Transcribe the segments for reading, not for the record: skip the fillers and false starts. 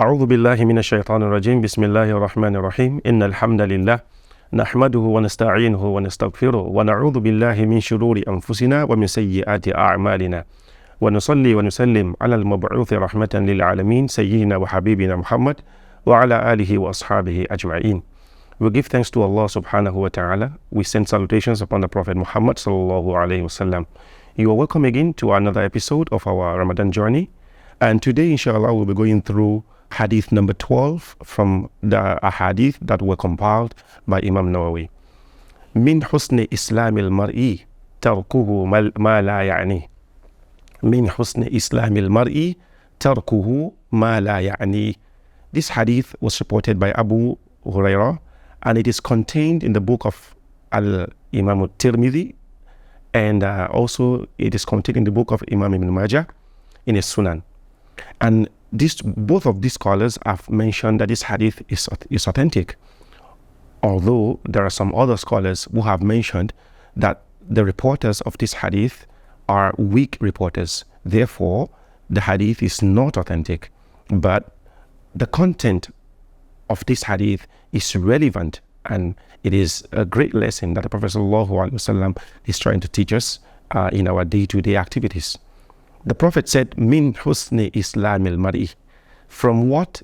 أعوذ بالله من الشيطان الرجيم بسم الله الرحمن الرحيم إن الحمد لله نحمده ونستعينه ونستغفره ونعوذ بالله من شرور أنفسنا ومن سيئات أعمالنا ونصلي ونسلم على المبعوث رحمة للعالمين سيدنا وحبيبنا محمد وعلى آله وأصحابه أجمعين. We give thanks to Allah subhanahu wa ta'ala. We send salutations upon the Prophet Muhammed S.A.W. You are welcome again to another episode of our Ramadan Journey. And today, inshallah, we'll be going through Hadith number 12 from the Hadith that were compiled by Imam Nawawi. Min husni islamil mar'i tarkuhu ma la ya'ni. Min husni islamil mar'i tarkuhu ma la ya'ni. This hadith was reported by Abu Hurairah, and it is contained in the book of Al-Imam al-Tirmidhi, and also it is contained in the book of Imam Ibn Majah in his Sunan. And both of these scholars have mentioned that this hadith is authentic, although there are some other scholars who have mentioned that the reporters of this hadith are weak reporters. Therefore, the hadith is not authentic, but the content of this hadith is relevant, and it is a great lesson that the Prophet ﷺ is trying to teach us in our day-to-day activities. The Prophet said, Min husni islamil mar'i. From what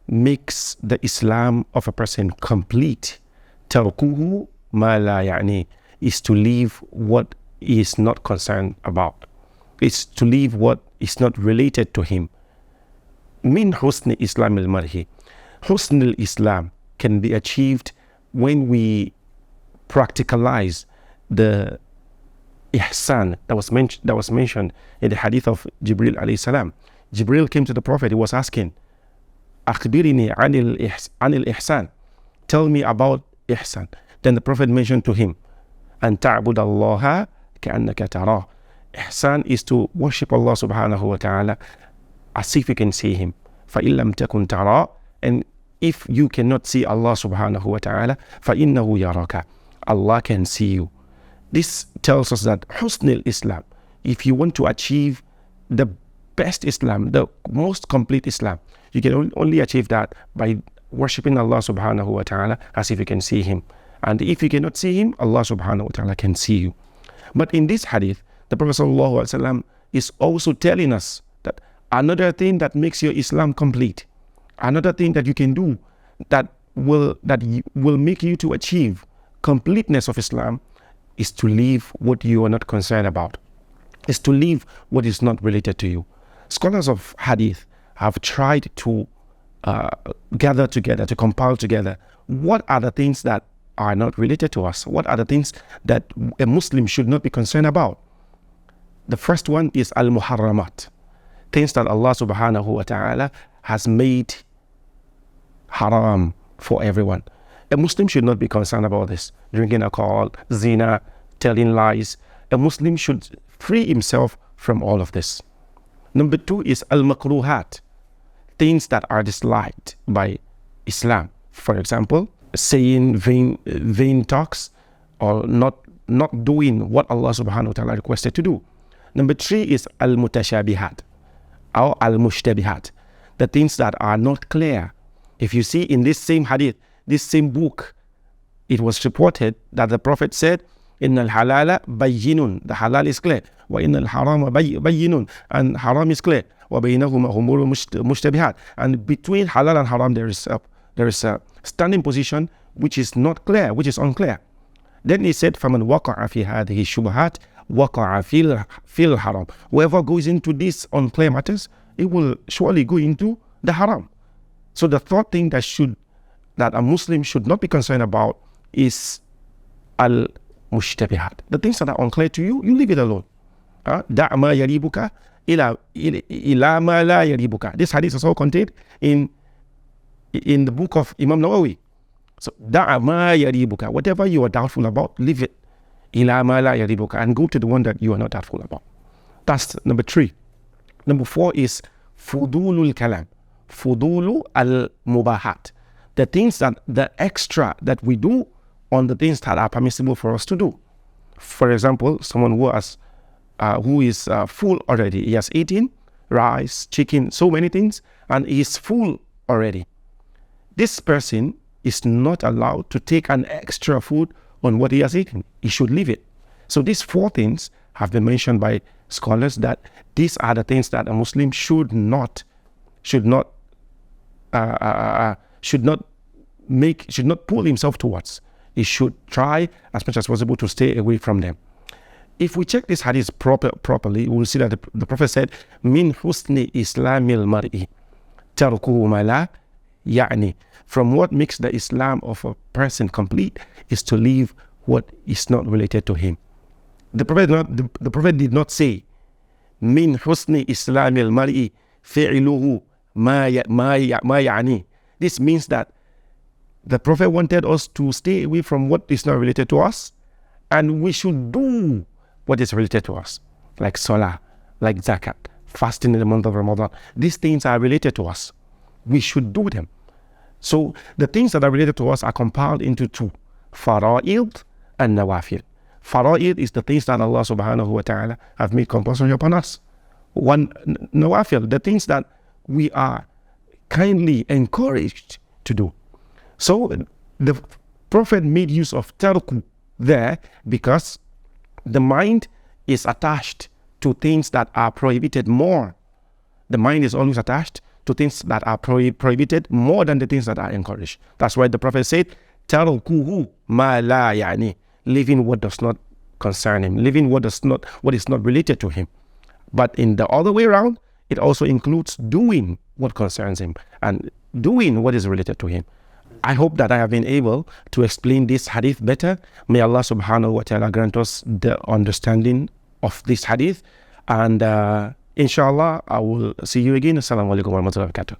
makes the Islam of a person complete, tarkuhu ma la ya'ni, is to leave what he is not concerned about. It's to leave what is not related to him. Min husni islamil mar'i. Husnul Islam can be achieved when we practicalize the ihsan that was mentioned in the hadith of Jibril alayhi salam. Jibril came to the Prophet. He was asking, Akhbirini anil ihsan. Tell me about ihsan. Then the Prophet mentioned to him, An ta'budallaha ka'annaka tarah. Ihsan is to worship Allah subhanahu wa ta'ala as if you can see him. فَإِن لَمْ تَكُنْ تَرَى. And if you cannot see Allah subhanahu wa ta'ala, فَإِنَّهُ يَرَاكَ. Allah can see you. This tells us that Husnul Islam, if you want to achieve the best Islam, the most complete Islam, you can only achieve that by worshipping Allah subhanahu wa ta'ala as if you can see him. And if you cannot see him, Allah subhanahu wa ta'ala can see you. But in this hadith, the Prophet sallallahu alaihi wasallam is also telling us that another thing that makes your Islam complete, another thing that you can do that will make you to achieve completeness of Islam, is to leave what you are not concerned about, is to leave what is not related to you. Scholars of Hadith have tried to gather together, to compile together, what are the things that are not related to us? What are the things that a Muslim should not be concerned about? The first one is al-muharramat, things that Allah subhanahu wa ta'ala has made haram for everyone. A Muslim should not be concerned about this. Drinking alcohol, zina, telling lies. A Muslim should free himself from all of this. Number two is al-makruhat, things that are disliked by Islam. For example, saying vain talks, or not doing what Allah subhanahu wa ta'ala requested to do. Number three is al-mutashabihat or al-mushtabihat, the things that are not clear. If you see in this same hadith, this same book, it was reported that the Prophet said, Inna al-halala bayyinun, the halal is clear. Wa inna al-harama bayyinun, and haram is clear. Wa baynahuma umurun mushtabihat. And between halal and haram, there is a standing position which is not clear, which is unclear. Then he said, فَمَنْ وَقَعَ فِي هَذِهِ الشُّبْهَاتِ وَقَعَ فِي الْحَرَامِ. Whoever goes into these unclear matters, it will surely go into the haram. So the third thing that a Muslim should not be concerned about is al-mushtabihat. The things that are unclear to you, you leave it alone. Da' ma yaribuka ila ma la yaribuka. This hadith is also contained in the book of Imam Nawawi. So da' ma yaribuka, whatever you are doubtful about, leave it. Ila ma la yaribuka, and go to the one that you are not doubtful about. That's number three. Number four is fudulul kalam, fudulu al-mubahat. The things the extra that we do on the things that are permissible for us to do. For example, someone who is full already, he has eaten rice, chicken, so many things, and he is full already. This person is not allowed to take an extra food on what he has eaten. He should leave it. So these 4 things have been mentioned by scholars that these are the things that a Muslim should not pull himself towards. He should try as much as possible to stay away from them. If we check this hadith properly, we will see that the Prophet said, "Min husni islamil mar'i tarkuhu ma la ya'ni." From what makes the Islam of a person complete is to leave what is not related to him. The Prophet did not say, "Min husni islamil mar'i fi'luhu ma ya'ni." This means that the Prophet wanted us to stay away from what is not related to us, and we should do what is related to us, like salah, like zakat, fasting in the month of Ramadan. These things are related to us. We should do them. So the things that are related to us are compiled into 2, fara'id and nawafil. Fara'id is the things that Allah subhanahu wa ta'ala have made compulsory upon us. One, nawafil, the things that we are kindly encouraged to do. So the Prophet made use of tarku there because the mind is attached to things that are prohibited more. The mind is always attached to things that are prohibited more than the things that are encouraged. That's why the Prophet said, "Tarkuhu ma la yani," living what does not concern him, living what is not related to him. But in the other way around, it also includes doing what concerns him and doing what is related to him. I hope that I have been able to explain this hadith better. May Allah subhanahu wa ta'ala grant us the understanding of this hadith. And inshallah, I will see you again. Assalamu alaikum wa rahmatullahi wa barakatuh.